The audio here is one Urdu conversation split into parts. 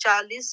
40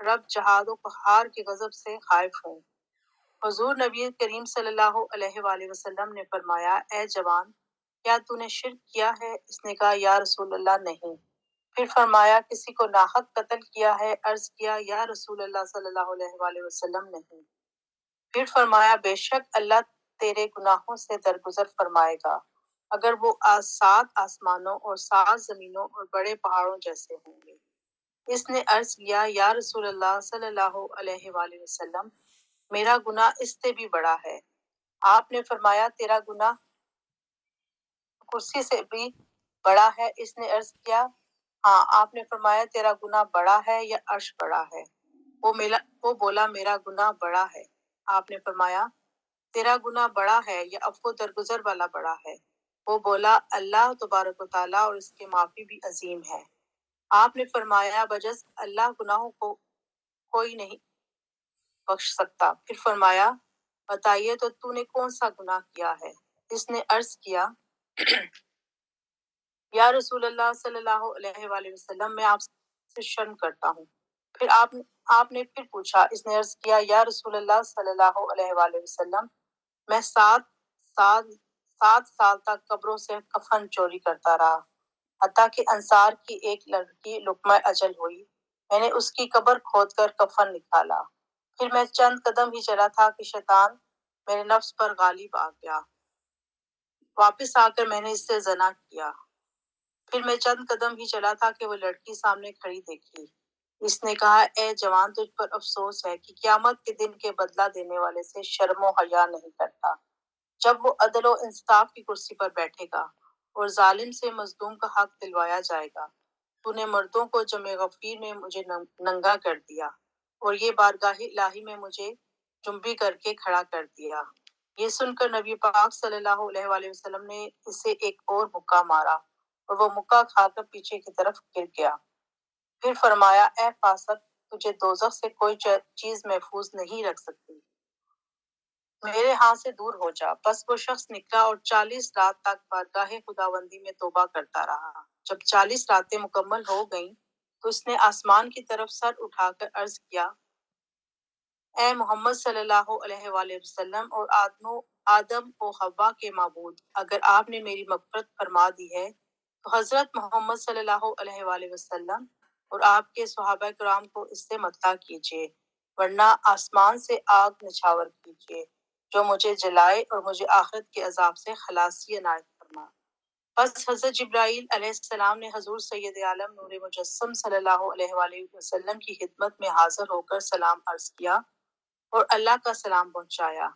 رب جہاد و قہار کے غضب سے خائف ہوں۔ حضور نبی کریم صلی اللہ علیہ وآلہ وسلم نے فرمایا، اے جوان، کیا تو نے شرک کیا ہے؟ اس نے کہا، یا رسول اللہ نہیں۔ پھر فرمایا، کسی کو ناحق قتل کیا ہے؟ عرض کیا، یا رسول اللہ صلی اللہ علیہ وآلہ وسلم نہیں۔ پھر فرمایا، بے شک اللہ تیرے گناہوں سے درگزر فرمائے گا اگر وہ 7 آسمانوں اور 7 زمینوں اور بڑے پہاڑوں جیسے ہوں گے۔ اس نے عرض کیا، یا رسول اللہ صلی اللہ علیہ وآلہ وسلم، میرا گناہ اس سے بھی بڑا ہے۔ آپ نے فرمایا، تیرا گناہ کرسی سے بھی بڑا ہے؟ اس نے عرض کیا، ہاں۔ آپ نے فرمایا، تیرا گناہ بڑا ہے یا عرش بڑا ہے؟ وہ بولا، میرا گناہ بڑا ہے۔ آپ نے فرمایا، تیرا گناہ بڑا ہے یا عفو درگزر والا بڑا ہے؟ وہ بولا، اللہ تبارک و تعالیٰ اور اس کی معافی بھی عظیم ہے۔ آپ نے فرمایا، بجز اللہ گناہوں کو کوئی نہیں بخش سکتا۔ پھر فرمایا، بتائیے تو نے کون سا گناہ کیا ہے؟ اس نے عرض کیا، یا رسول اللہ صلی اللہ علیہ وآلہ وسلم، میں آپ سے شرم کرتا ہوں۔ پھر آپ نے پھر پوچھا۔ اس نے عرض کیا، یا رسول اللہ صلی اللہ علیہ وآلہ وسلم، میں 7 سال تک قبروں سے کفن چوری کرتا رہا، حتیٰ کہ انصار کی ایک لڑکی لقمہ اجل ہوئی، میں نے اس کی قبر کھود کر کفن نکالا۔ پھر میں چند قدم ہی چلا تھا کہ شیطان میرے نفس پر غالب آ گیا۔ واپس آ کر میں نے اس سے زنا کیا۔ پھر میں چند قدم ہی چلا تھا کہ وہ لڑکی سامنے کھڑی دیکھی۔ اس نے کہا، اے جوان، تجھ پر افسوس ہے کہ قیامت کے دن کے بدلہ دینے والے سے شرم و حیا نہیں کرتا۔ جب وہ عدل و انصاف کی کرسی پر بیٹھے گا اور ظالم سے مظلوم کا حق دلوایا جائے گا، تو نے مردوں کو جمع غفیر میں مجھے ننگا کر دیا اور یہ بارگاہ الہی میں مجھے جنبی کر کے کھڑا کر دیا۔ یہ سن کر نبی پاک صلی اللہ علیہ وآلہ وسلم نے اسے ایک اور مکہ مارا اور وہ مکہ کھا کر پیچھے کی طرف گر گیا۔ پھر فرمایا، اے فاسق، تجھے دوزخ سے کوئی چیز محفوظ نہیں رکھ سکتی، میرے ہاں سے دور ہو جا۔ بس وہ شخص نکلا اور 40 رات تک بارگاہ خداوندی میں توبہ کرتا رہا۔ جب 40 راتیں مکمل ہو گئیں تو اس نے آسمان کی طرف سر اٹھا کر عرض کیا، اے محمد صلی اللہ علیہ وآلہ وسلم اور آدم و حوا کے معبود، اگر آپ نے میری مغفرت فرما دی ہے تو حضرت محمد صلی اللہ علیہ وآلہ وسلم اور آپ کے صحابہ کرام کو اس سے مطلع کیجیے، ورنہ آسمان سے آگ نچھاور کیجیے جو مجھے جلائے اور مجھے آخرت کے عذاب سے خلاصی عنایت فرما۔ بس حضرت جبرائیل علیہ السلام نے حضور سید عالم نور مجسم صلی اللہ علیہ وآلہ وسلم کی خدمت میں حاضر ہو کر سلام عرض کیا اور اللہ کا سلام پہنچایا۔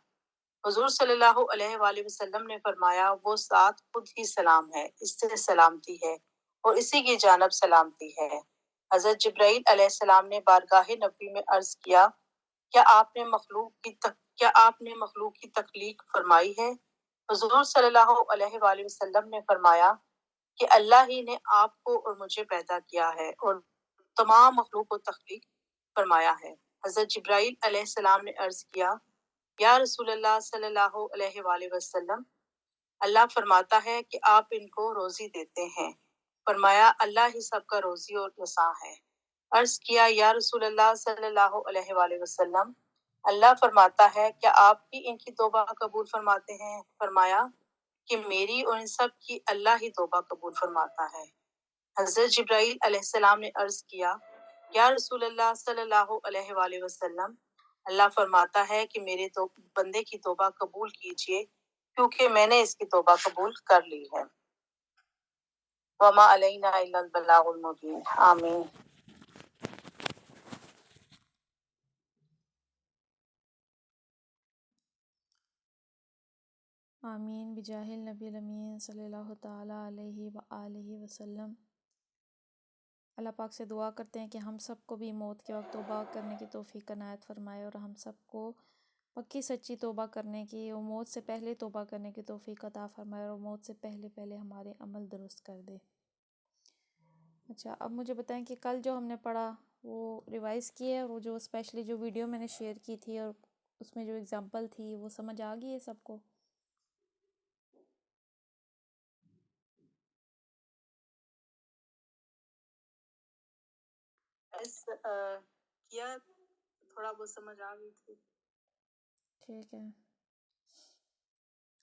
حضور صلی اللہ علیہ وآلہ وسلم نے فرمایا، وہ ذات خود ہی سلام ہے، اس سے سلامتی ہے اور اسی کی جانب سلامتی ہے۔ حضرت جبرائیل علیہ السلام نے بارگاہ نبی میں عرض کیا، کیا آپ نے مخلوق کی تخلیق فرمائی ہے؟ حضور صلی اللہ علیہ وآلہ وسلم نے فرمایا کہ اللہ ہی نے آپ کو اور مجھے پیدا کیا ہے اور تمام مخلوق کو تخلیق فرمایا ہے۔ حضرت جبرائیل علیہ السلام نے عرض کیا، یا رسول اللہ صلی اللہ علیہ وآلہ وسلم، اللہ فرماتا ہے کہ آپ ان کو روزی دیتے ہیں۔ فرمایا، اللہ ہی سب کا روزی اور رساں ہے۔ عرض کیا، یا رسول اللہ صلی اللہ علیہ وآلہ وسلم، اللہ فرماتا ہے کیا آپ بھی ان کی توبہ قبول فرماتے ہیں؟ فرمایا کہ میری اور ان سب کی اللہ ہی توبہ قبول فرماتا ہے۔ حضرت جبرائیل علیہ السلام نے عرض کیا، یا رسول اللہ صلی اللہ علیہ وآلہ وسلم، اللہ فرماتا ہے کہ میرے بندے کی توبہ قبول کیجیے کیونکہ میں نے اس کی توبہ قبول کر لی ہے۔ وما علینا الا البلاغ المبین۔ آمین۔ آمین بجاہ النبی الامین صلی اللہ تعالیٰ علیہ وآلہ وسلم۔ اللہ پاک سے دعا کرتے ہیں کہ ہم سب کو بھی موت کے وقت توبہ کرنے کی توفیق عنایت فرمائے اور ہم سب کو پکی سچی توبہ کرنے کی اور موت سے پہلے توبہ کرنے کی توفیق عطا فرمائے اور موت سے پہلے ہمارے عمل درست کر دے۔ اچھا، اب مجھے بتائیں کہ کل جو ہم نے پڑھا وہ ریوائز کی ہے، اور وہ جو اسپیشلی جو ویڈیو میں نے شیئر کی تھی اور اس میں جو اگزامپل تھی وہ سمجھ آ گئی ہے سب کو؟ کیا تھوڑا بہت سمجھ آ گئی تھی. ٹھیک ہے.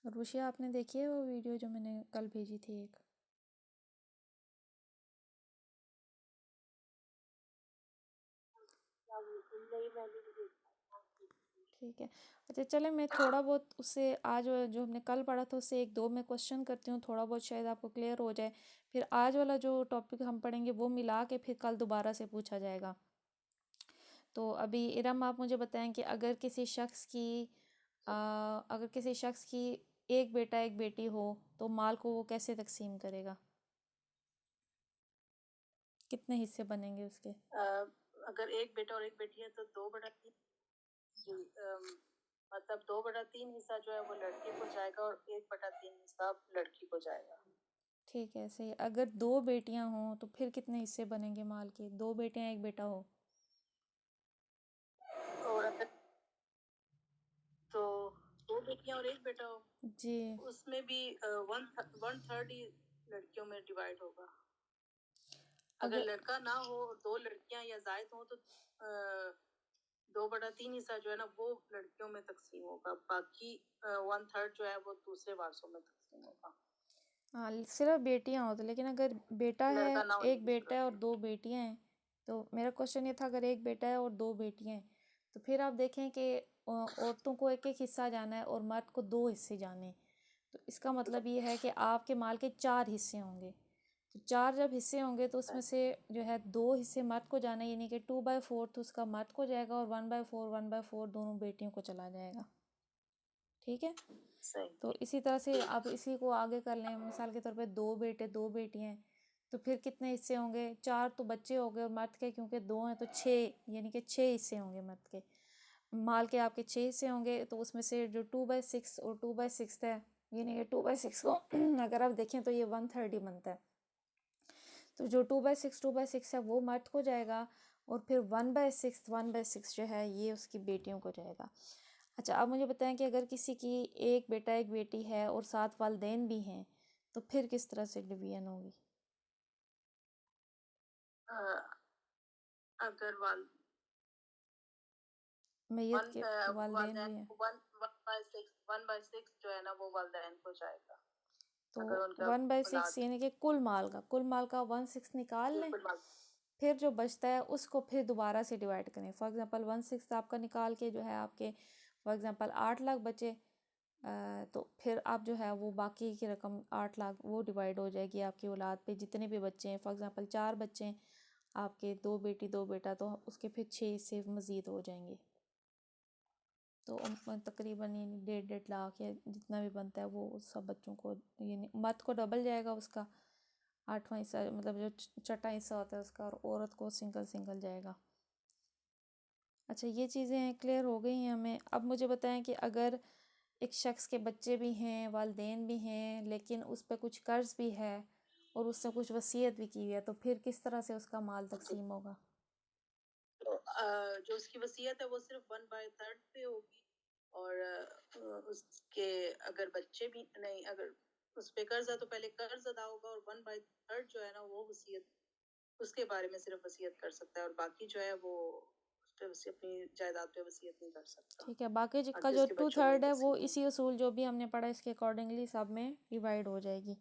اور روشیا آپ نے دیکھی ہے وہ ویڈیو جو میں نے کل بھیجی تھی ایک؟ نہیں میں نے بھی ٹھیک ہے. اچھا چلیں میں تھوڑا بہت اس سے آج جو ہم نے کل پڑھا تھا اس سے ایک دو میں کوشچن کرتی ہوں، تھوڑا بہت شاید آپ کو کلیئر ہو جائے. پھر آج والا جو ٹاپک ہم پڑھیں گے وہ ملا کے پھر کل دوبارہ سے پوچھا جائے گا. تو ابھی ارم آپ مجھے بتائیں کہ اگر کسی شخص کی ایک بیٹا ایک بیٹی ہو تو مال کو وہ کیسے تقسیم کرے گا؟ کتنے حصے بنیں گے اس کے؟ اگر ایک بیٹا اور ایک بیٹی ہے تو 2/3 مطلب 2/3 حصہ جو ہے وہ لڑکے کو جائے گا اور 1/3 حصہ لڑکی کو جائے گا. ٹھیک ہے صحیح. اگر 2 بیٹیاں ہوں تو پھر کتنے حصے بنیں گے مال کے؟ 2 بیٹیاں ایک بیٹا ہو اور اگر تو 2 بیٹیاں اور ایک بیٹا ہو جی. اس میں بھی 1/3 ہی لڑکیوں میں ڈیوائڈ ہوگا. اگر لڑکا نہ ہو 2 لڑکیاں یا زائد ہوں تو 2/3 حصہ جو ہے نا وہ لڑکیوں میں تقسیم ہوگا، باقی 1/3 جو ہے وہ دوسرے وارثوں میں تقسیم ہوگا. ہاں صرف بیٹیاں ہو تو، لیکن اگر بیٹا ہے، لڑکا نہ ہونے ایک کی بیٹا ہے صورت اور میں 2 بیٹیاں ہیں، تو میرا کوشچن یہ تھا اگر ایک بیٹا ہے اور 2 بیٹیاں ہیں تو پھر آپ دیکھیں کہ عورتوں کو ایک ایک حصہ جانا ہے اور مرد کو 2 حصے جانے ہیں. تو اس کا مطلب یہ ہے کہ آپ کے مال کے 4 حصے ہوں گے. تو 4 جب حصے ہوں گے تو اس میں سے جو ہے 2 حصے مرد کو جانا ہے، یعنی کہ 2/4 تو اس کا مرد کو جائے گا اور 1/4 دونوں بیٹیوں کو چلا جائے گا. ٹھیک ہے. تو اسی طرح سے آپ اسی کو آگے کر لیں، مثال کے طور پہ 2 بیٹے 2 بیٹیاں ہیں تو پھر کتنے حصے ہوں گے؟ 4 تو بچے ہو گئے اور مرد کے کیونکہ 2 ہیں تو 6، یعنی کہ 6 حصے ہوں گے مرد کے. مال کے آپ کے 6 حصے ہوں گے تو اس میں سے جو 2/6 اور 2/6 ہے، یعنی کہ 2/6 کو اگر آپ دیکھیں تو یہ 1/3 ہی بنتا ہے. تو جو 2/6 ہے وہ مرد کو جائے گا اور پھر 1/6 جو ہے یہ اس کی بیٹیوں کو جائے گا. اچھا آپ مجھے بتائیں کہ اگر کسی کی ایک بیٹا ایک بیٹی ہے اور 7 والدین بھی ہیں تو پھر کس طرح سے ڈویژن ہوگی؟ اگر میت کے والدین بھی ہیں 1/6 جو ہے نا وہ والدین کو جائے گا. تو اگر ان کا 1/6 یعنی کہ کل مال کا 1/6 نکال لیں، پھر جو بچتا ہے اس کو پھر دوبارہ سے ڈیوائڈ کریں. فار ایگزامپل 1/6 آپ کا نکال کے جو ہے آپ کے فار ایگزامپل 8 لاکھ بچے، تو پھر آپ جو ہے وہ باقی کی رقم 8 لاکھ وہ ڈیوائڈ ہو جائے گی آپ کی اولاد پہ جتنے بھی بچے ہیں. فار ایگزامپل 4 بچے ہیں آپ کے، 2 بیٹی 2 بیٹا، تو اس کے پھر 6 حصے مزید ہو جائیں گے. تو تقریباً 1.5 لاکھ یا جتنا بھی بنتا ہے وہ سب بچوں کو، یعنی مرد کو ڈبل جائے گا اس کا 8واں حصہ، مطلب جو چھٹا حصہ ہوتا ہے اس کا، اور عورت کو سنگل جائے گا. اچھا یہ چیزیں کلیئر ہو گئی ہیں ہمیں. اب مجھے بتائیں کہ اگر ایک شخص کے بچے بھی ہیں، والدین بھی ہیں، لیکن اس پہ کچھ قرض بھی ہے اور اس سے کچھ وصیت بھی کی ہے تو پھر کس طرح سے اس کا مال تقسیم ہوگا؟ جو اس کی وصیت ہے وہ صرف 1/3 پہ ہوگی، اور اس کے اگر بچے بھی نہیں، اگر اس پہ قرض ہے تو پہلے قرض ادا ہوگا، اور 1/3 جو ہے نا وہ وصیت، اس کے بارے میں صرف وصیت کر سکتا ہے، اور باقی جو ہے وہ اس پہ اپنی جائیداد پہ وصیت نہیں کر سکتا. ٹھیک ہے. باقی کا جو 2/3 ہے وہ اسی اصول جو بھی ہم نے پڑھا اس کے اکارڈنگلی سب میں ڈیوائڈ ہو جائے گی.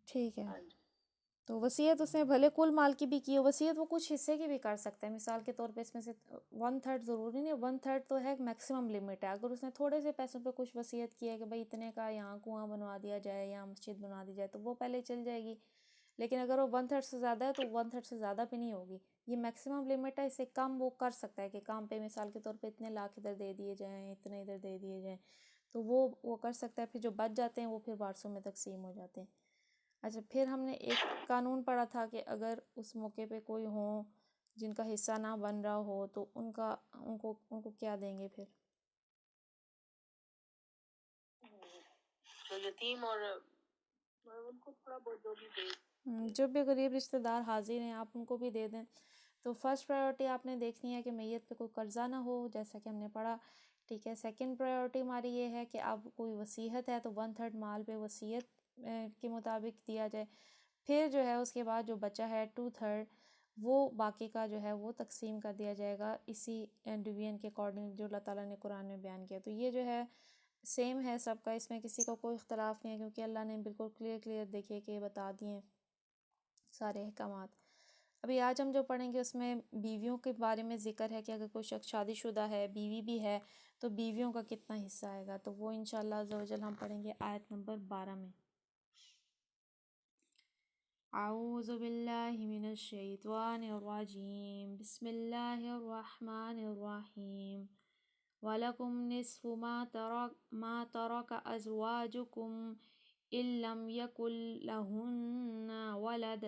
ٹھیک ہے. تو وصیت اس نے بھلے کل مال کی بھی کی ہو، وصیت وہ کچھ حصے کی بھی کر سکتا ہے. مثال کے طور پہ اس میں سے 1/3 ضروری نہیں، 1/3 تو ہے میکسیمم لمٹ ہے. اگر اس نے تھوڑے سے پیسوں پہ کچھ وصیت کی ہے کہ بھائی اتنے کا یہاں کنواں بنوا دیا جائے یا مسجد بنا دی جائے تو وہ پہلے چل جائے گی. لیکن اگر وہ 1/3 سے زیادہ ہے تو 1/3 سے زیادہ پہ نہیں ہوگی. یہ میکسیمم لمٹ ہے، اس سے کم وہ کر سکتا ہے کہ کام پہ مثال کے طور پہ اتنے لاکھ ادھر دے دیے جائیں، اتنے ادھر دے دیے جائیں، تو وہ کر سکتا ہے. پھر جو بچ جاتے ہیں وہ پھر وارثوں میں تقسیم ہو جاتے ہیں. اچھا پھر ہم نے ایک قانون پڑھا تھا کہ اگر اس موقع پہ کوئی ہوں جن کا حصہ نہ بن رہا ہو تو ان کو کیا دیں گے؟ پھر جو یتیم اور ان کو تھوڑا بہت جو بھی دے، جو بھی غریب رشتہ دار حاضر ہیں آپ ان کو بھی دے دیں. تو فرسٹ پرائیورٹی آپ نے دیکھنی ہے کہ میت پہ کوئی قرضہ نہ ہو، جیسا کہ ہم نے پڑھا. ٹھیک ہے. سیکنڈ پرائیورٹی ہماری یہ ہے کہ اب کوئی وصیت ہے تو 1/3 مال پہ وصیت کے مطابق دیا جائے. پھر جو ہے اس کے بعد جو بچہ ہے 2/3 وہ باقی کا جو ہے وہ تقسیم کر دیا جائے گا اسی ڈویژن کے اکارڈنگ جو اللہ تعالیٰ نے قرآن میں بیان کیا۔ تو یہ جو ہے سیم ہے سب کا، اس میں کسی کو کوئی اختلاف نہیں ہے، کیونکہ اللہ نے بالکل کلیئر دیکھیے کہ بتا دیے سارے احکامات۔ ابھی آج ہم جو پڑھیں گے اس میں بیویوں کے بارے میں ذکر ہے کہ اگر کوئی شخص شادی شدہ ہے، بیوی بھی ہے، تو بیویوں کا کتنا حصہ آئے گا، تو وہ انشاءاللہ عز و جل ہم پڑھیں گے آیت نمبر 12 میں۔ اعوذ باللہ من الشیطان الرجیم، بسم اللہ الرحمن الرحیم۔ وَلَكُمْ نِصْفُ مَا تَرَكَ أَزْوَاجُكُمْ إِن لَّمْ يَكُن لَّهُنَّ وَلَدٌ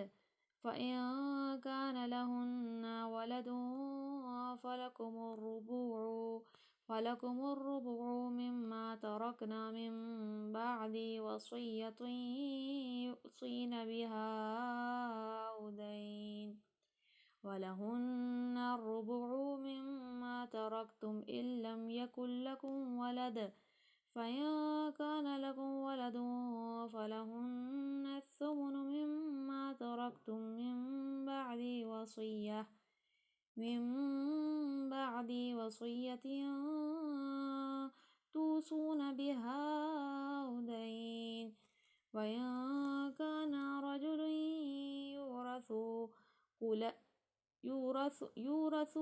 فَإِن كَانَ لَهُنَّ وَلَدٌ فَلَكُمُ الرُّبُعُ مِمَّا تَرَكْنَ مِن بَعْدِ وَصِيَّةٍ يُوصِينَ بِهَا أَوْ دَيْنٍ وَلَهُنَّ الرُّبُعُ مِمَّا تَرَكْتُمْ إِن لَّمْ يَكُن لَّكُمْ وَلَدٌ فَإِن كَانَ لَكُمْ وَلَدٌ فَلَهُنَّ الثُّمُنُ مِمَّا تَرَكْتُم من بعد وصية توصون بها أو دين، وإن كان رجل يورث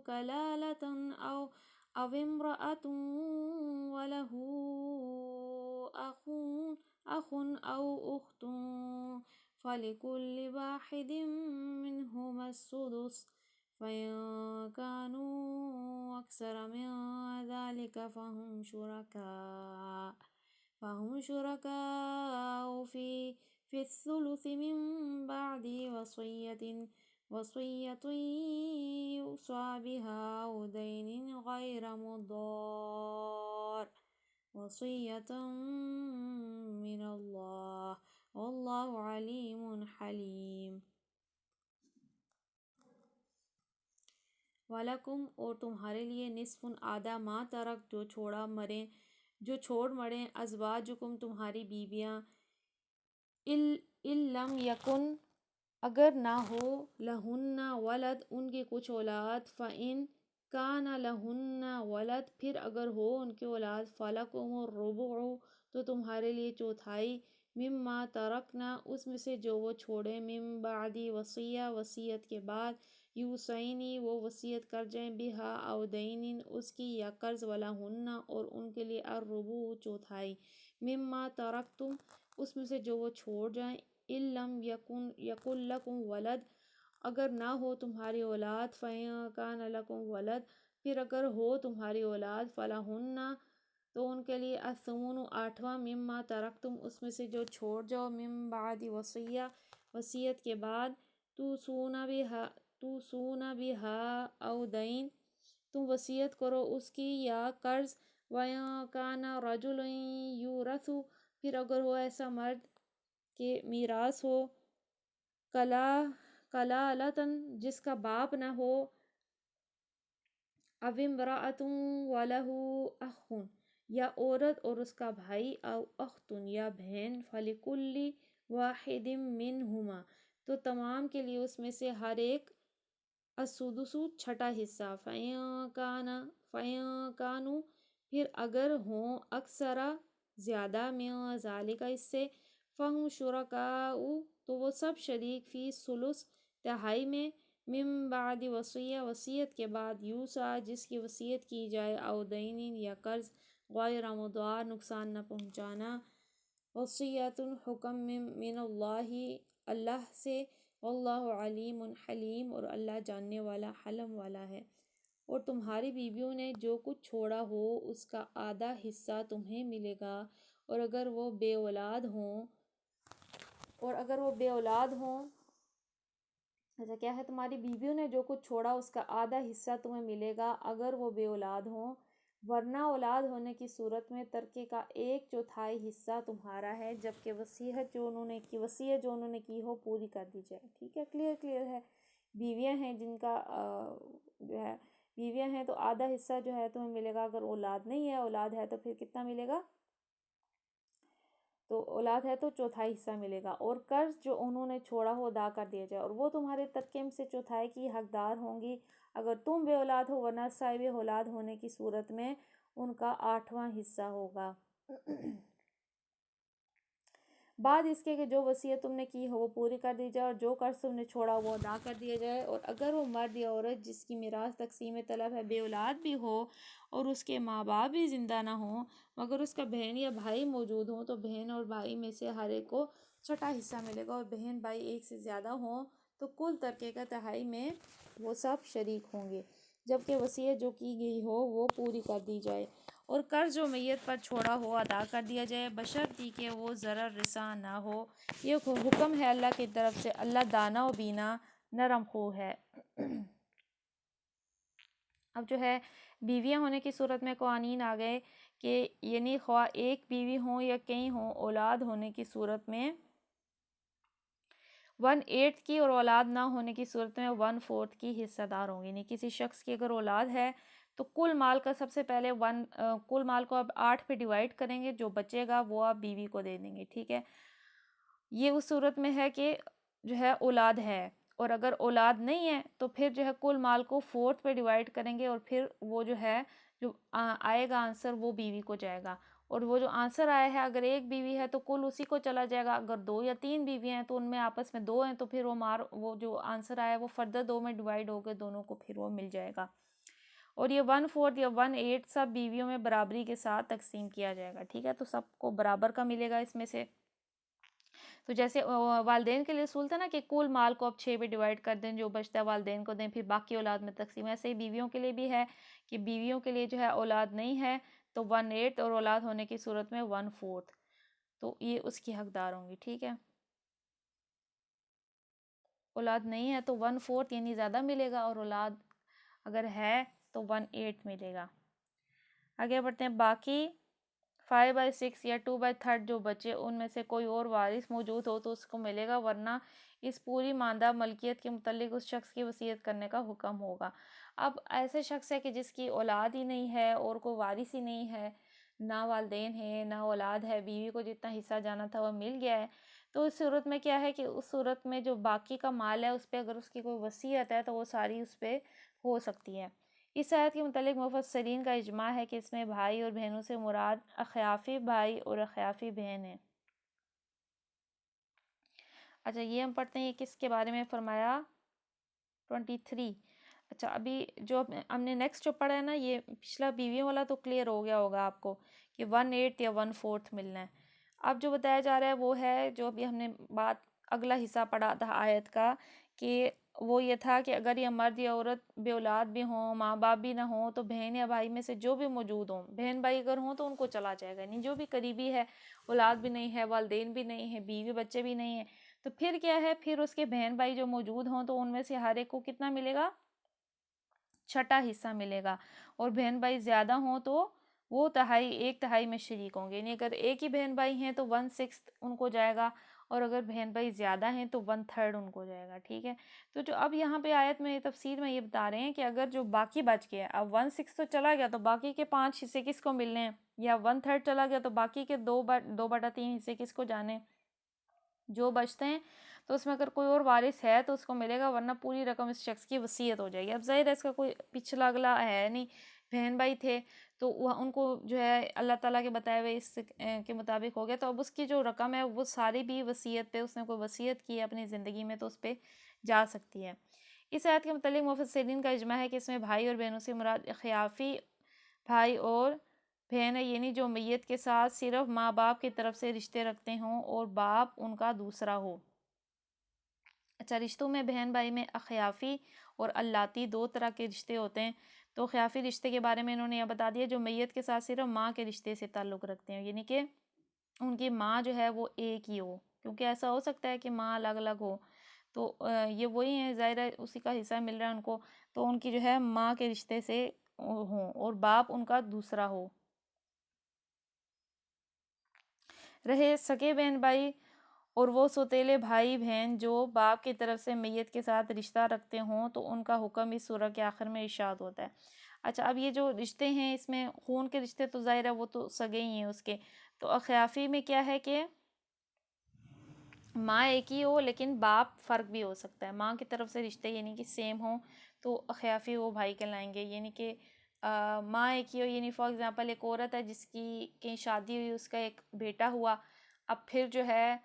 كلالة أو امرأة وله أخ أو أخت فلكل واحد منهما السدس، فإن كانوا أكثر من ذلك فهم شركاء في الثلث من بعد وصية يوصى بها أو دين غير مضار، وصية من الله والله عليم حليم۔ وَلَكُمْ اور تمہارے لیے نصف آدھا ما ترک جو چھوڑ مریں ازواجکم تمہاری بیویاں، ان لم یکن اگر نہ ہو لہن ولد ان کی کچھ اولاد، فَإِن کان لہن ولد پھر اگر ہو ان کی اولاد، فَلَكُمُ الرُّبُعُ تو تمہارے لیے چوتھائی، مما ترکنا اس میں سے جو وہ چھوڑیں، من بعد وصیہ وصیت کے بعد، یوصینی وہ وصیت کر جائیں، بہا او دین اس کی یا قرض، ولہن اور ان کے لیے الربع چوتھائی، مما ترکتم اس میں سے جو وہ چھوڑ جائیں، ان لم یکن لکم ولد اگر نہ ہو تمہاری اولاد، فَإِن کان لکم ولد پھر اگر ہو تمہاری اولاد، فلہن تو ان کے لیے الثمن آٹھواں، مما ترکتم اس میں سے جو چھوڑ جاؤ، من بعد وصیہ وصیت کے بعد، توصون بہا او دین تم وصیت کرو اس کی یا قرض، وَإِن كَانَ رَجُلٌ يُورَثُ پھر اگر ہو ایسا مرد کہ میراث ہو، کلالتاً جس کا باپ نہ ہو، او امرأۃ وَلَهُ أَخٌ یا عورت اور اس کا بھائی، او اخت یا بہن، فَلِكُلِّ وَاحِدٍ مِّنْهُمَا تو تمام کے لیے اس میں سے ہر ایک، السدس چھٹا حصہ، فَإِن كَانُوا پھر اگر ہوں، اکثرا زیادہ، من ذالک اس سے، فَهُمْ شُرَكَاءُ تو وہ سب شریک، فی ثلث تہائی میں، من بعد وصیہ وصیت کے بعد، یوصیٰ جس کی وصیت کی جائے، او دین یا قرض، غیر مضار نقصان نہ پہنچانا، وصیۃ حکم من اللہ اللہ سے، واللہ علیم حلیم اور اللہ جاننے والا حلم والا ہے۔ اور تمہاری بیویوں نے جو کچھ چھوڑا ہو اس کا آدھا حصہ تمہیں ملے گا، اور اگر وہ بے اولاد ہوں ایسا کیا ہے، تمہاری بیویوں نے جو کچھ چھوڑا اس کا آدھا حصہ تمہیں ملے گا اگر وہ بے اولاد ہوں، ورنہ اولاد ہونے کی صورت میں ترکے کا 1/4 حصہ تمہارا ہے، جبکہ وصیت جو انہوں نے کی ہو پوری کر دی جائے۔ ٹھیک ہے، کلیئر ہے۔ بیویاں ہیں جن کا جو ہے بیویاں ہیں تو آدھا حصہ جو ہے تمہیں ملے گا، اگر اولاد نہیں ہے، اولاد ہے تو پھر کتنا ملے گا، تو اولاد ہے تو چوتھائی حصہ ملے گا، اور قرض جو انہوں نے چھوڑا ہو ادا کر دیا جائے، اور وہ تمہارے ترکے میں سے چوتھائی کی حقدار ہوں گی اگر تم بے اولاد ہو، ورنہ صاحب اولاد ہونے کی صورت میں ان کا 8واں حصہ ہوگا۔ بعد اس کے کہ جو وصیت تم نے کی ہو وہ پوری کر دی جائے، اور جو قرض تم نے چھوڑا وہ ادا کر دیا جائے، اور اگر وہ مرد یا عورت جس کی میراث تقسیم طلب ہے بے اولاد بھی ہو اور اس کے ماں باپ بھی زندہ نہ ہوں مگر اس کا بہن یا بھائی موجود ہوں، تو بہن اور بھائی میں سے ہر ایک کو چھٹا حصہ ملے گا، اور بہن بھائی ایک سے زیادہ ہوں تو کل ترکے کا تہائی میں وہ سب شریک ہوں گے، جبکہ وصیت جو کی گئی ہو وہ پوری کر دی جائے، اور قرض جو میت پر چھوڑا ہو ادا کر دیا جائے، بشرطی کہ وہ ضرر رساں نہ ہو۔ یہ حکم ہے اللہ کی طرف سے، اللہ دانا و بینا نرم خو ہے۔ اب جو ہے بیویاں ہونے کی صورت میں قوانین آ گئے کہ یعنی خواہ ایک بیوی ہوں یا کئی ہوں، اولاد ہونے کی صورت میں 1/8 کی، اور اولاد نہ ہونے کی صورت میں 1/4 کی حصہ دار ہوں گی۔ یعنی کسی شخص کی اگر اولاد ہے تو کل مال کا سب سے پہلے کل مال کو اب 8 پہ ڈیوائڈ کریں گے، جو بچے گا وہ آپ بیوی کو دے دیں گے، ٹھیک ہے۔ یہ اس صورت میں ہے کہ جو ہے اولاد ہے، اور اگر اولاد نہیں ہے تو پھر جو ہے کل مال کو 4 پہ ڈیوائڈ کریں گے، اور پھر وہ جو ہے جو آئے گا آنسر وہ بیوی کو جائے گا، اور وہ جو آنسر آیا ہے اگر ایک بیوی ہے تو کل اسی کو چلا جائے گا، اگر 2 یا 3 بیوی ہیں تو ان میں آپس میں 2 ہیں تو پھر وہ جو آنسر آیا ہے وہ فردر 2 میں ڈیوائڈ ہو کے دونوں کو پھر وہ مل جائے گا، اور یہ 1/4 یا 1/8 سب بیویوں میں برابری کے ساتھ تقسیم کیا جائے گا، ٹھیک ہے، تو سب کو برابر کا ملے گا اس میں سے۔ تو جیسے والدین کے لیے اصول تھا نا کہ کل مال کو اب 6 پہ ڈیوائڈ کر دیں، جو بچتا ہے والدین کو دیں، پھر باقی اولاد میں تقسیم، ایسے ہی بیویوں کے لیے بھی ہے کہ بیویوں کے لیے جو ہے اولاد نہیں ہے تو 1/8، اور اولاد ہونے کی صورت میں 1/4، تو یہ اس کی حقدار ہوں گی، ٹھیک ہے۔ اولاد نہیں ہے تو 1/4 یعنی زیادہ ملے گا، اور اولاد اگر ہے تو 1/8 ملے گا۔ آگے بڑھتے ہیں، باقی 5/6 یا 2/3 جو بچے ان میں سے کوئی اور وارث موجود ہو تو اس کو ملے گا، ورنہ اس پوری ماندہ ملکیت کے متعلق اس شخص کی وصیت کرنے کا حکم ہوگا۔ اب ایسے شخص ہے کہ جس کی اولاد ہی نہیں ہے اور کوئی وارث ہی نہیں ہے، نہ والدین ہیں نہ اولاد ہے، بیوی کو جتنا حصہ جانا تھا وہ مل گیا ہے، تو اس صورت میں کیا ہے کہ اس صورت میں جو باقی کا مال ہے اس پہ اگر اس کی کوئی وصیت ہے تو وہ ساری اس پہ ہو سکتی ہے۔ اس آیت کے متعلق مفسرین کا اجماع ہے کہ اس میں بھائی اور بہنوں سے مراد اخیافی بھائی اور اخیافی بہن ہیں۔ اچھا یہ ہم پڑھتے ہیں، یہ کس کے بارے میں فرمایا؟ 23۔ اچھا ابھی جو ہم نے نیکسٹ جو پڑھا ہے نا، یہ پچھلا بیویوں والا تو کلیئر ہو گیا ہوگا آپ کو کہ 1/8 یا 1/4 ملنا ہے۔ اب جو بتایا جا رہا ہے وہ ہے جو ابھی ہم نے بات اگلا حصہ پڑھا تھا آیت کا، کہ وہ یہ تھا کہ اگر یہ مرد یا عورت بے اولاد بھی ہوں، ماں باپ بھی نہ ہوں، تو بہن یا بھائی میں سے جو بھی موجود ہوں، بہن بھائی اگر ہوں تو ان کو چلا جائے گا، نہیں جو بھی قریبی ہے، اولاد بھی نہیں ہے، والدین بھی نہیں ہیں، بیوی بچے بھی نہیں ہیں، تو پھر کیا ہے، پھر اس کے بہن بھائی جو موجود ہوں تو ان میں سے ہر ایک کو کتنا ملے گا؟ چھٹا حصہ ملے گا، اور بہن بھائی زیادہ ہوں تو وہ 1/3 میں شریک ہوں گے، یعنی اگر ایک ہی بہن بھائی ہیں تو 1/6 ان کو جائے گا، اور اگر بہن بھائی زیادہ ہیں تو 1/3 ان کو جائے گا، ٹھیک ہے۔ تو جو اب یہاں پہ آیت میں تفسیر میں یہ بتا رہے ہیں کہ اگر جو باقی بچ گیا، اب 1/6 تو چلا گیا تو باقی کے 5 حصے کس کو ملنے ہیں، یا 1/3 چلا گیا تو باقی کے 2/3 حصے کس کو جانے، جو بچتے ہیں تو اس میں اگر کوئی اور وارث ہے تو اس کو ملے گا، ورنہ پوری رقم اس شخص کی وصیت ہو جائے گی۔ اب ظاہر ہے اس کا کوئی پچھلا اگلا ہے نہیں، بہن بھائی تھے تو ان کو جو ہے اللہ تعالیٰ کے بتائے ہوئے اس کے مطابق ہو گیا، تو اب اس کی جو رقم ہے وہ ساری بھی وصیت پہ، اس نے کوئی وصیت کی ہے اپنی زندگی میں تو اس پہ جا سکتی ہے۔ اس آیت کے متعلق مفسرین کا اجماع ہے کہ اس میں بھائی اور بہنوں سے مراد خیافی بھائی اور بہن ہے، یعنی جو میت کے ساتھ صرف ماں باپ کی طرف سے رشتے رکھتے ہوں اور باپ ان کا دوسرا ہو۔ اچھا رشتوں میں بہن بھائی میں اخیافی اور اللاتی 2 طرح کے رشتے ہوتے ہیں، تو خیافی رشتے کے بارے میں انہوں نے یہ بتا دیا جو میت کے ساتھ صرف ماں کے رشتے سے تعلق رکھتے ہیں، یعنی کہ ان کی ماں جو ہے وہ ایک ہی ہو، کیونکہ ایسا ہو سکتا ہے کہ ماں الگ الگ ہو، تو یہ وہی ہیں، ظاہر ہے اسی کا حصہ مل رہا ہے ان کو، تو ان کی جو ہے ماں کے رشتے سے ہوں اور باپ ان کا دوسرا ہو۔ رہے سگے بہن بھائی اور وہ سوتیلے بھائی بہن جو باپ کی طرف سے میت کے ساتھ رشتہ رکھتے ہوں تو ان کا حکم اس سورہ کے آخر میں ارشاد ہوتا ہے۔ اچھا اب یہ جو رشتے ہیں اس میں خون کے رشتے تو ظاہر ہے وہ تو سگے ہی ہیں اس کے، تو اخیافی میں کیا ہے کہ ماں ایک ہی ہو لیکن باپ فرق بھی ہو سکتا ہے، ماں کی طرف سے رشتے یعنی کہ سیم ہوں تو اخیافی وہ بھائی کہلائیں گے، یعنی کہ ماں ایک ہی ہو، یعنی فار ایگزامپل ایک عورت ہے جس کی کہیں شادی ہوئی، اس کا ایک بیٹا ہوا، اب پھر جو ہے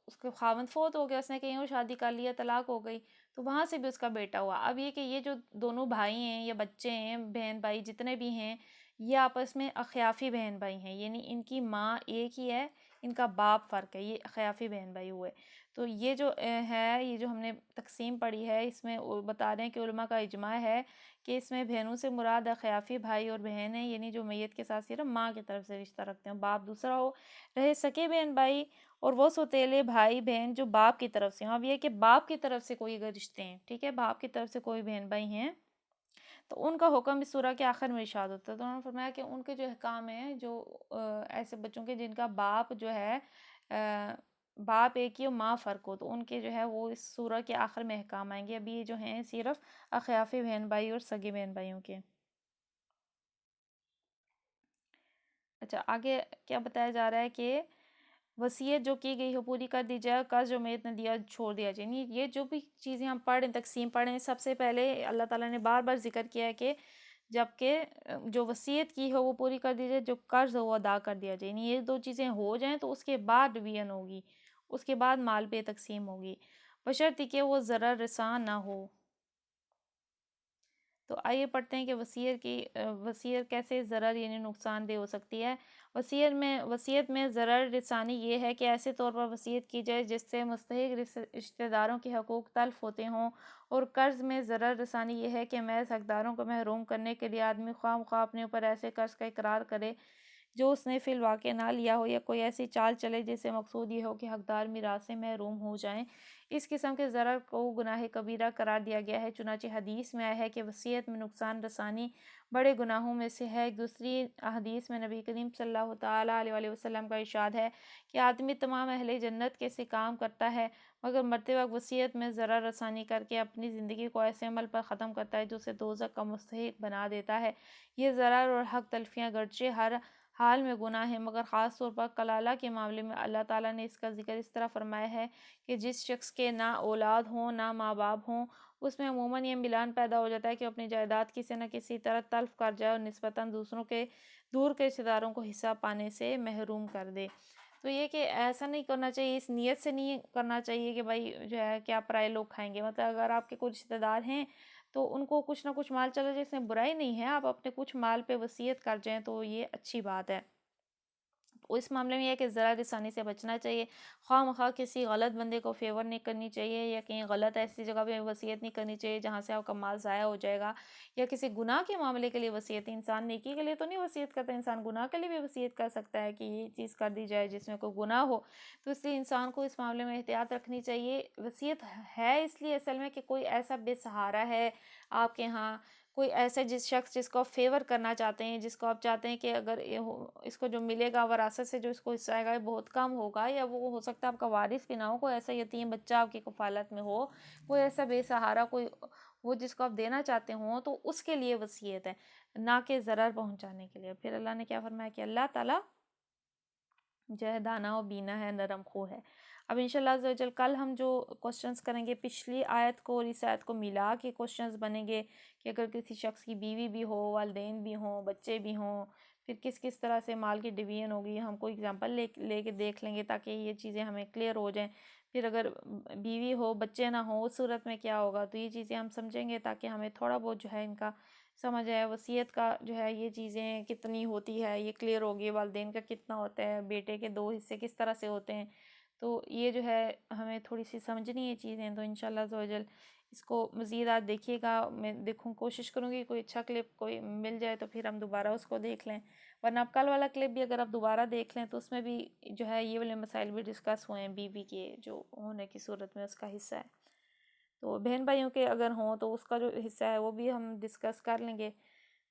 اس کے خاوند فوت ہو گیا، اس نے کہیں اور شادی کر لیا، طلاق ہو گئی، تو وہاں سے بھی اس کا بیٹا ہوا۔ اب یہ کہ یہ جو دونوں بھائی ہیں یا بچے ہیں، بہن بھائی جتنے بھی ہیں، یہ آپس میں اخیافی بہن بھائی ہیں، یعنی ان کی ماں ایک ہی ہے، ان کا باپ فرق ہے، یہ اخیافی بہن بھائی ہوئے۔ تو یہ جو ہے، یہ جو ہم نے تقسیم پڑھی ہے، اس میں بتا رہے ہیں کہ علماء کا اجماع ہے کہ اس میں بہنوں سے مراد اخیافی بھائی اور بہن ہیں، یعنی جو میت کے ساتھ صرف ماں کی طرف سے رشتہ رکھتے ہیں، باپ دوسرا ہو، رہے سکے بہن بھائی، اور وہ سوتیلے بھائی بہن جو باپ کی طرف سے ہوں۔ اب یہ کہ باپ کی طرف سے کوئی اگر رشتے ہیں، ٹھیک ہے، باپ کی طرف سے کوئی بہن بھائی ہیں تو ان کا حکم اس سورہ کے آخر میں ارشاد ہوتا ہے، تو انہوں نے فرمایا کہ ان کے جو احکام ہیں، جو ایسے بچوں کے جن کا باپ جو ہے باپ ایک ہی اور ماں فرق ہو، تو ان کے جو ہے وہ اس سورہ کے آخر میں احکام آئیں گے۔ ابھی یہ جو ہیں صرف اخیافی بہن بھائی اور سگے بہن بھائیوں کے۔ اچھا، آگے کیا بتایا جا رہا ہے کہ وصیت جو کی گئی ہو پوری کر دی جائے، قرض جو میت نے دیا چھوڑ دیا جائے۔ یعنی یہ جو بھی چیزیں ہم پڑھ رہے ہیں، تقسیم پڑھ رہے ہیں، سب سے پہلے اللہ تعالیٰ نے بار بار ذکر کیا ہے کہ جبکہ جو وصیت کی ہو وہ پوری کر دی جائے، جو قرض ہو وہ ادا کر دیا جائے، یعنی یہ دو چیزیں ہو جائیں تو اس کے بعد ڈویژن ہوگی، اس کے بعد مال پہ تقسیم ہوگی، بشرطی کہ وہ ضرر رساں نہ ہو۔ تو آئیے پڑھتے ہیں کہ وصیت کیسے ضرر یعنی نقصان دہ ہو سکتی ہے۔ وصیت میں ضرر رسانی یہ ہے کہ ایسے طور پر وصیت کی جائے جس سے مستحق رشتہ داروں کے حقوق تلف ہوتے ہوں، اور قرض میں ضرر رسانی یہ ہے کہ محض حقداروں کو محروم کرنے کے لیے آدمی خواہ مخواہ اپنے اوپر ایسے قرض کا اقرار کرے جو اس نے فی الواقع نہ لیا ہو، یا کوئی ایسی چال چلے جس سے مقصود یہ ہو کہ حقدار میراث سے محروم ہو جائیں۔ اس قسم کے ضرر کو گناہ کبیرہ قرار دیا گیا ہے، چنانچہ حدیث میں آیا ہے کہ وصیت میں نقصان رسانی بڑے گناہوں میں سے ہے۔ ایک دوسری حدیث میں نبی کریم صلی اللہ تعالیٰ علیہ وآلہ وسلم کا ارشاد ہے کہ آدمی تمام اہل جنت کے سے کام کرتا ہے مگر مرتے وقت وصیت میں ضرر رسانی کر کے اپنی زندگی کو ایسے عمل پر ختم کرتا ہے جو اسے دوزخ کا مستحق بنا دیتا ہے۔ یہ ضرر اور حق تلفیاں گرچہ ہر حال میں گناہ ہے، مگر خاص طور پر کلالہ کے معاملے میں اللہ تعالیٰ نے اس کا ذکر اس طرح فرمایا ہے کہ جس شخص کے نہ اولاد ہوں نہ ماں باپ ہوں، اس میں عموماً یہ ملان پیدا ہو جاتا ہے کہ اپنی جائیداد کسی نہ کسی طرح تلف کر جائے اور نسبتاً دور کے رشتہ داروں کو حصہ پانے سے محروم کر دے۔ تو یہ کہ ایسا نہیں کرنا چاہیے، اس نیت سے نہیں کرنا چاہیے کہ بھائی جو ہے کیا پرائے لوگ کھائیں گے، مطلب اگر آپ کے کوئی رشتہ دار ہیں تو ان کو کچھ نہ کچھ مال چلا جائے، اس میں برائی نہیں ہے، آپ اپنے کچھ مال پہ وصیت کر جائیں تو یہ اچھی بات ہے۔ اس معاملے میں یہ ہے کہ ضرر رسانی سے بچنا چاہیے، خواہ مخواہ کسی غلط بندے کو فیور نہیں کرنی چاہیے، یا کہیں غلط ایسی جگہ پہ وصیت نہیں کرنی چاہیے جہاں سے آپ کا مال ضائع ہو جائے گا، یا کسی گناہ کے معاملے کے لیے وصیت، انسان نیکی کے لیے تو نہیں وصیت کرتا، انسان گناہ کے لیے بھی وصیت کر سکتا ہے کہ یہ چیز کر دی جائے جس میں کوئی گناہ ہو، تو اس لیے انسان کو اس معاملے میں احتیاط رکھنی چاہیے۔ وصیت ہے اس لیے اصل میں کہ کوئی ایسا بے سہارا ہے آپ کے ہاں، کوئی ایسا جس کو آپ فیور کرنا چاہتے ہیں، جس کو آپ چاہتے ہیں کہ اگر اس کو جو ملے گا وراثت سے جو اس کو حصہ آئے گا یہ بہت کم ہوگا، یا وہ ہو سکتا ہے آپ کا وارث بھی نہ ہو، کوئی ایسا یتیم بچہ آپ کی کفالت میں ہو، کوئی ایسا بے سہارا کوئی وہ جس کو آپ دینا چاہتے ہوں، تو اس کے لیے وصیت ہے، نہ کہ ضرر پہنچانے کے لیے۔ پھر اللہ نے کیا فرمایا کہ اللہ تعالیٰ جو ہے دانا و بینا ہے، نرم خو ہے۔ اب انشاءاللہ عز و جل کل ہم جو کوسچنز کریں گے پچھلی آیت کو اور اس آیت کو ملا کے کوسچنز بنیں گے کہ اگر کسی شخص کی بیوی بھی ہو، والدین بھی ہوں، بچے بھی ہوں، پھر کس طرح سے مال کی ڈویژن ہوگی، ہم کوئی اگزامپل لے کے دیکھ لیں گے تاکہ یہ چیزیں ہمیں کلیئر ہو جائیں۔ پھر اگر بیوی ہو بچے نہ ہوں اس صورت میں کیا ہوگا، تو یہ چیزیں ہم سمجھیں گے تاکہ ہمیں تھوڑا بہت جو ہے ان کا سمجھ آئے، وصیت کا جو ہے یہ چیزیں کتنی ہوتی ہے یہ کلیئر ہوگی، والدین کا کتنا ہوتا ہے، بیٹے کے 2 حصے کس طرح سے ہوتے ہیں، تو یہ جو ہے ہمیں تھوڑی سی سمجھنی یہ چیزیں، تو انشاءاللہ عز و جل اس کو مزید آج دیکھیے گا، میں کوشش کروں گی کوئی اچھا کلپ کوئی مل جائے تو پھر ہم دوبارہ اس کو دیکھ لیں، ورنہ اب کل والا کلپ بھی اگر آپ دوبارہ دیکھ لیں تو اس میں بھی جو ہے یہ والے مسائل بھی ڈسکس ہوئے ہیں، بیوی کے جو ہونے کی صورت میں اس کا حصہ ہے، تو بہن بھائیوں کے اگر ہوں تو اس کا جو حصہ ہے وہ بھی ہم ڈسکس کر لیں گے۔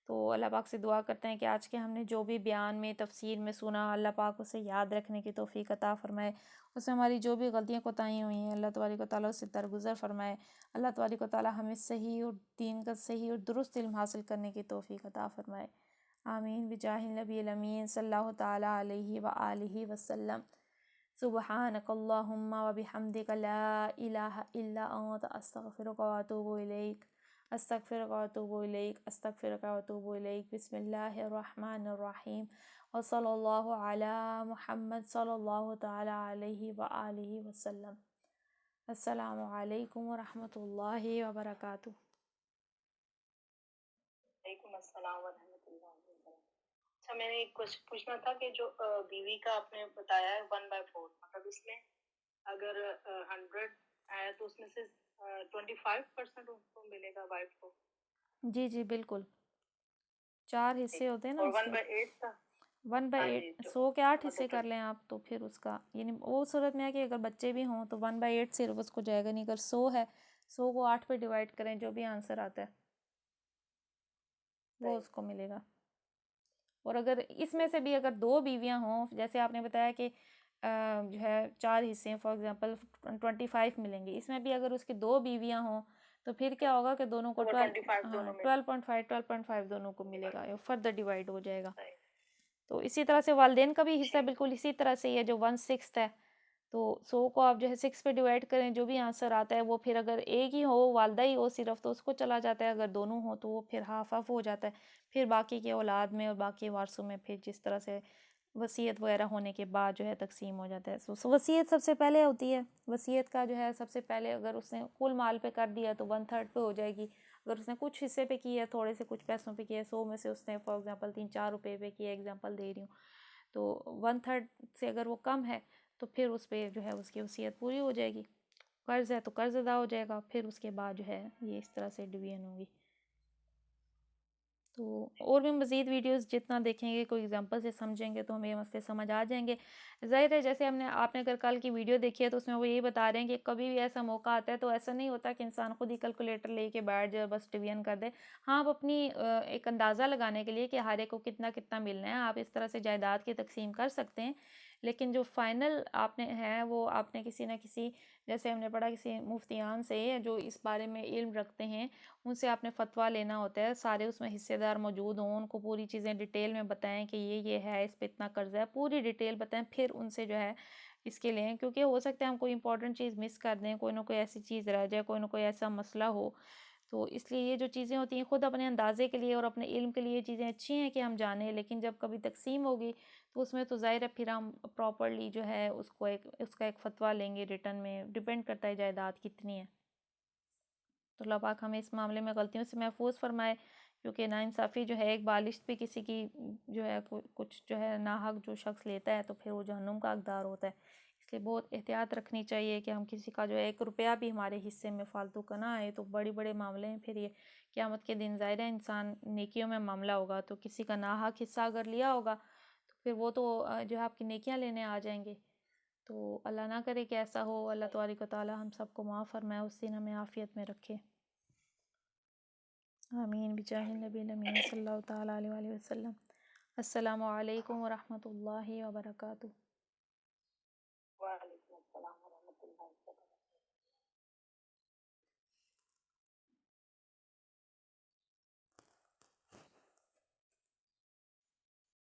تو اللہ پاک سے دعا کرتے ہیں کہ آج کے ہم نے جو بھی بیان میں تفسیر میں سنا، اللہ پاک اسے یاد رکھنے کی توفیق عطا فرمائے، اس میں ہماری جو بھی غلطیاں کوتاہیاں ہوئی ہیں اللہ تبارک و تعالیٰ اس سے درگزر فرمائے، اللہ تبارک و تعالیٰ ہمیں صحیح اور دین کا صحیح اور درست علم حاصل کرنے کی توفیق عطا فرمائے، آمین بجاہ النبی الامین صلی اللہ تعالیٰ علیہ وآلہ وسلم۔ سبحانک اللہم و بحمدک لا الہ الا انت استغفرک و اتوب الیک استغفرک و اتوب الیک استغفرک و اتوب الیک بسم اللہ الرحمن الرحیم وصلی اللہ علی محمد صلی اللہ تعالی علیہ وآلہ وسلم۔ السلام علیکم ورحمۃ اللہ وبرکاتہ۔ وعلیکم السلام ورحمۃ اللہ وبرکاتہ۔ اچھا، میں نے ایک کوشچن پوچھنا تھا کہ جو بیوی کا آپ نے بتایا ہے 1/4، مطلب اس میں اگر 100 ہے تو اس میں سے 25% اس کو ملے گا وائف کو؟ جی جی بالکل، 4 حصے ہوتے ہیں نا اور اس 1/8 کا؟ 1/8 جو 100 کے 8 حصے مطلب کر لیں آپ تو پھر اس کا یعنی وہ صورت میں ہے کہ اگر بچے بھی ہوں تو 1/8 صرف اس کو جائے گا، نہیں اگر 100 ہے 100 کو 8 پہ ڈیوائڈ کریں، جو بھی آنسر آتا ہے وہ اس کو ملے گا۔ اور اگر اس میں سے بھی اگر 2 بیویاں ہوں، جیسے آپ نے بتایا کہ جو ہے 4 حصے فار ایگزامپل 25 ملیں گے، اس میں بھی اگر اس کی 2 بیویاں ہوں تو پھر کیا ہوگا کہ دونوں کو 25 دونوں میں 12.5 دونوں کو ملے گا، فردر ڈیوائڈ ہو جائے گا۔ تو اسی طرح سے والدین کا بھی حصہ بالکل اسی طرح سے ہے، جو 1/6 ہے تو 100 کو آپ جو ہے 6 پہ ڈیوائڈ کریں، جو بھی آنسر آتا ہے وہ پھر اگر ایک ہی ہو والدہ ہی ہو صرف تو اس کو چلا جاتا ہے، اگر دونوں ہوں تو وہ پھر ہاف آف ہو جاتا ہے، پھر باقی کے اولاد میں اور باقی وارثوں میں پھر جس طرح سے وصیت وغیرہ ہونے کے بعد جو ہے تقسیم ہو جاتا ہے۔ وصیت سب سے پہلے ہوتی ہے، وصیت کا جو ہے سب سے پہلے اگر اس نے کل مال پہ کر دیا تو 1/3 پہ ہو جائے گی، اگر اس نے کچھ حصے پہ کی ہے، تھوڑے سے کچھ پیسوں پہ کیا ہے، 100 میں سے اس نے فار ایگزامپل 3-4 روپے پہ کیا، ایگزامپل دے رہی ہوں، تو 1/3 سے اگر وہ کم ہے تو پھر اس پہ جو ہے اس کی وصیت پوری ہو جائے گی، قرض ہے تو قرض ادا ہو جائے گا، پھر اس کے بعد جو ہے یہ اس طرح سے ڈویژن ہوگی۔ تو اور بھی مزید ویڈیوز جتنا دیکھیں گے، کوئی ایگزامپل سے سمجھیں گے تو ہمیں مسئلے سمجھ آ جائیں گے۔ ظاہر ہے جیسے آپ نے اگر کل کی ویڈیو دیکھی ہے تو اس میں وہ یہی بتا رہے ہیں کہ کبھی بھی ایسا موقع آتا ہے تو ایسا نہیں ہوتا کہ انسان خود ہی کیلکولیٹر لے کے بیٹھ جائے بس ڈویژن کر دے۔ ہاں، آپ اپنی ایک اندازہ لگانے کے لیے کہ ہر ایک کو کتنا کتنا ملنا ہے آپ اس طرح سے جائیداد کی تقسیم کر سکتے ہیں، لیکن جو فائنل آپ نے ہے وہ آپ نے کسی نہ کسی، جیسے ہم نے پڑھا، کسی مفتیان سے جو اس بارے میں علم رکھتے ہیں ان سے آپ نے فتویٰ لینا ہوتا ہے، سارے اس میں حصے دار موجود ہوں، ان کو پوری چیزیں ڈیٹیل میں بتائیں کہ یہ ہے، اس پہ اتنا قرضہ ہے، پوری ڈیٹیل بتائیں، پھر ان سے جو ہے اس کے لیں، کیونکہ ہو سکتا ہے ہم کوئی امپورٹنٹ چیز مس کر دیں، کوئی نہ کوئی ایسی چیز رہ جائے، کوئی نہ کوئی ایسا مسئلہ ہو، تو اس لیے یہ جو چیزیں ہوتی ہیں خود اپنے اندازے کے لیے اور اپنے علم کے لیے یہ چیزیں اچھی ہیں کہ ہم جانیں، لیکن جب کبھی تقسیم ہوگی تو اس میں تو ظاہر ہے پھر ہم پراپرلی جو ہے اس کا ایک فتویٰ لیں گے ریٹن میں، ڈیپینڈ کرتا ہے جائیداد کتنی ہے۔ تو اللہ پاک ہمیں اس معاملے میں غلطیوں سے محفوظ فرمائے، کیونکہ ناانصافی جو ہے ایک بالشت بھی کسی کی جو ہے کچھ جو ہے ناحق جو شخص لیتا ہے تو پھر وہ جہنم کا حقدار ہوتا ہے، اس لیے بہت احتیاط رکھنی چاہیے کہ ہم کسی کا جو ہے 1 روپیہ بھی ہمارے حصے میں فالتو کا نہ آئے، تو بڑے بڑے معاملے ہیں پھر یہ قیامت کے دن ظاہر ہے انسان نیکیوں میں معاملہ ہوگا، تو کسی کا ناحق حصہ اگر لیا ہوگا تو پھر وہ تو جو ہے آپ کی نیکیاں لینے آ جائیں گے، تو اللہ نہ کرے کہ ایسا ہو، اللہ تبارک و تعالی ہم سب کو معاف فرمائے، اس دن ہمیں عافیت میں رکھے، آمین بجاہ النبی الامین صلی اللہ تعالیٰ علیہ وآلہ وسلم۔ السلام علیکم ورحمۃ اللہ وبرکاتہ۔ وعلیکم